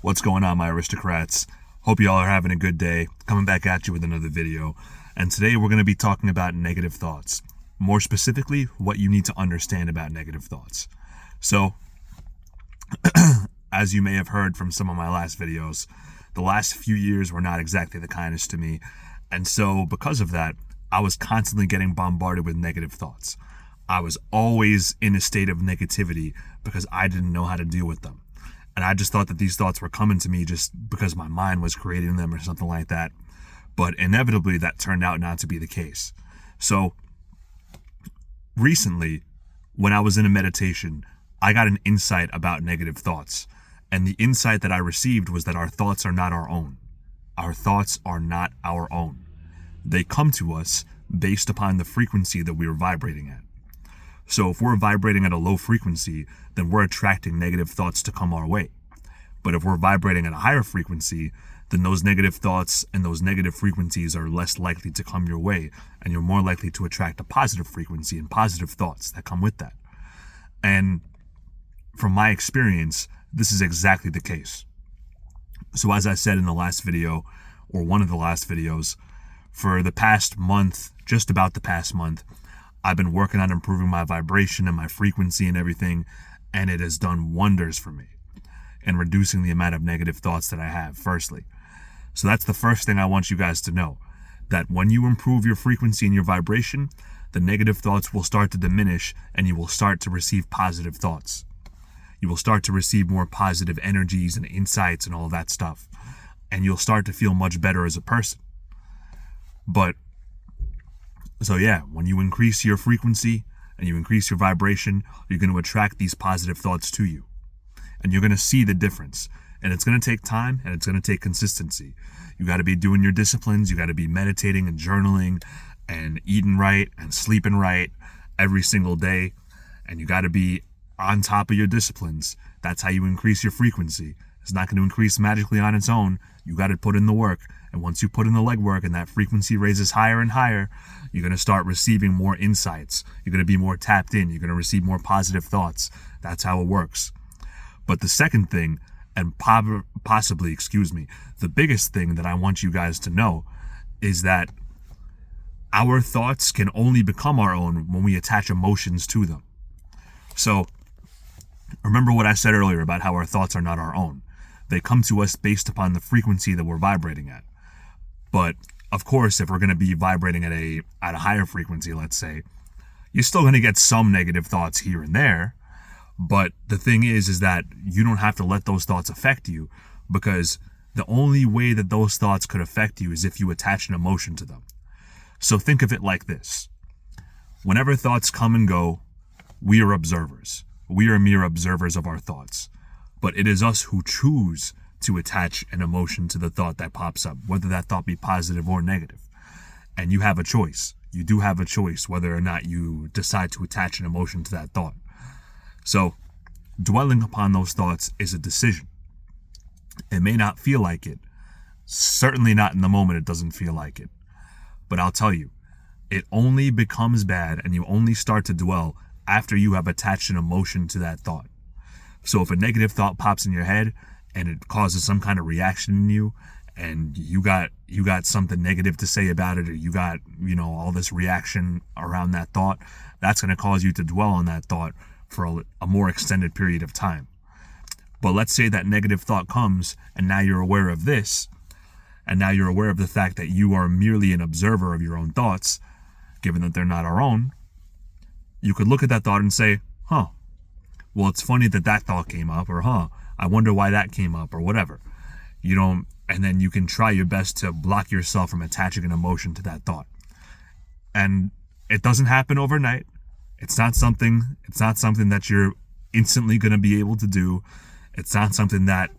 What's going on, my aristocrats? Hope you all are having a good day. Coming back at you with another video. And today we're going to be talking about negative thoughts. More specifically, what you need to understand about negative thoughts. So, as you may have heard from some of my last videos, the last few years were not exactly the kindest to me. And so, because of that, I was constantly getting bombarded with negative thoughts. I was always in a state of negativity because I didn't know how to deal with them. And I just thought that these thoughts were coming to me just because my mind was creating them or something like that. But inevitably, that turned out not to be the case. So recently, when I was in a meditation, I got an insight about negative thoughts. And the insight that I received was that our thoughts are not our own. Our thoughts are not our own. They come to us based upon the frequency that we are vibrating at. So if we're vibrating at a low frequency, then we're attracting negative thoughts to come our way. But if we're vibrating at a higher frequency, then those negative thoughts and those negative frequencies are less likely to come your way, and you're more likely to attract a positive frequency and positive thoughts that come with that. And from my experience, this is exactly the case. So as I said in the last video, or one of the last videos, for the past month, just about the past month, I've been working on improving my vibration and my frequency and everything, and it has done wonders for me in reducing the amount of negative thoughts that I have, firstly. So that's the first thing I want you guys to know, that when you improve your frequency and your vibration, the negative thoughts will start to diminish and you will start to receive positive thoughts. You will start to receive more positive energies and insights and all of that stuff, and you'll start to feel much better as a person. So yeah, when you increase your frequency and you increase your vibration, you're going to attract these positive thoughts to you. And you're going to see the difference. And it's going to take time and it's going to take consistency. You got to be doing your disciplines. You got to be meditating and journaling and eating right and sleeping right every single day. And you got to be on top of your disciplines. That's how you increase your frequency. It's not going to increase magically on its own. You got to put in the work. And once you put in the legwork and that frequency raises higher and higher, you're going to start receiving more insights. You're going to be more tapped in. You're going to receive more positive thoughts. That's how it works. But the second thing, and possibly, the biggest thing that I want you guys to know is that our thoughts can only become our own when we attach emotions to them. So remember what I said earlier about how our thoughts are not our own. They come to us based upon the frequency that we're vibrating at. But of course, if we're going to be vibrating at a higher frequency, let's say, you're still going to get some negative thoughts here and there. But the thing is that you don't have to let those thoughts affect you, because the only way that those thoughts could affect you is if you attach an emotion to them. So think of it like this. Whenever thoughts come and go, we are observers. We are mere observers of our thoughts. But it is us who choose to attach an emotion to the thought that pops up, whether that thought be positive or negative. And you have a choice. You do have a choice whether or not you decide to attach an emotion to that thought. So, dwelling upon those thoughts is a decision. It may not feel like it. Certainly not in the moment it doesn't feel like it. But I'll tell you, it only becomes bad and you only start to dwell after you have attached an emotion to that thought. So if a negative thought pops in your head and it causes some kind of reaction in you, and you got something negative to say about it, or you got, all this reaction around that thought, that's going to cause you to dwell on that thought for a more extended period of time. But let's say that negative thought comes and now you're aware of this, and now you're aware of the fact that you are merely an observer of your own thoughts, given that they're not our own. You could look at that thought and say, well, it's funny that thought came up, or I wonder why that came up, or whatever. And then you can try your best to block yourself from attaching an emotion to that thought. And it doesn't happen overnight. It's not something that you're instantly going to be able to do. It's not something that,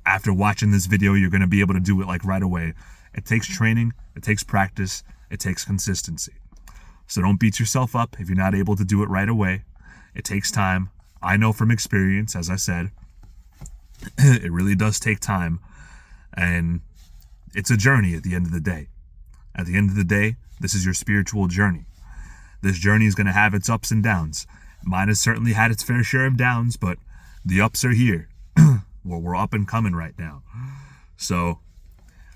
after watching this video, you're going to be able to do it like right away. It takes training, it takes practice, it takes consistency. So don't beat yourself up if you're not able to do it right away. It takes time. I know from experience, as I said, it really does take time. And it's a journey at the end of the day. At the end of the day, this is your spiritual journey. This journey is going to have its ups and downs. Mine has certainly had its fair share of downs, but the ups are here. We're up and coming right now. So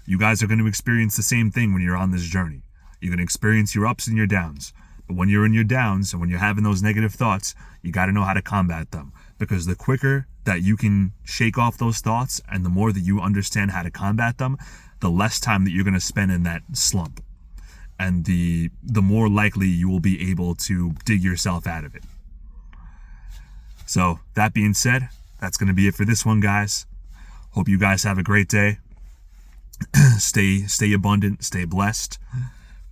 you guys are going to experience the same thing when you're on this journey. You're going to experience your ups and your downs. But when you're in your downs and when you're having those negative thoughts, you got to know how to combat them. Because the quicker that you can shake off those thoughts and the more that you understand how to combat them, the less time that you're going to spend in that slump. And the more likely you will be able to dig yourself out of it. So that being said, that's going to be it for this one, guys. Hope you guys have a great day. Stay abundant, stay blessed.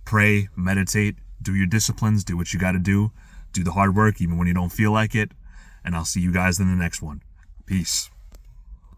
Pray, meditate, do your disciplines, do what you got to do. Do the hard work even when you don't feel like it. And I'll see you guys in the next one. Peace.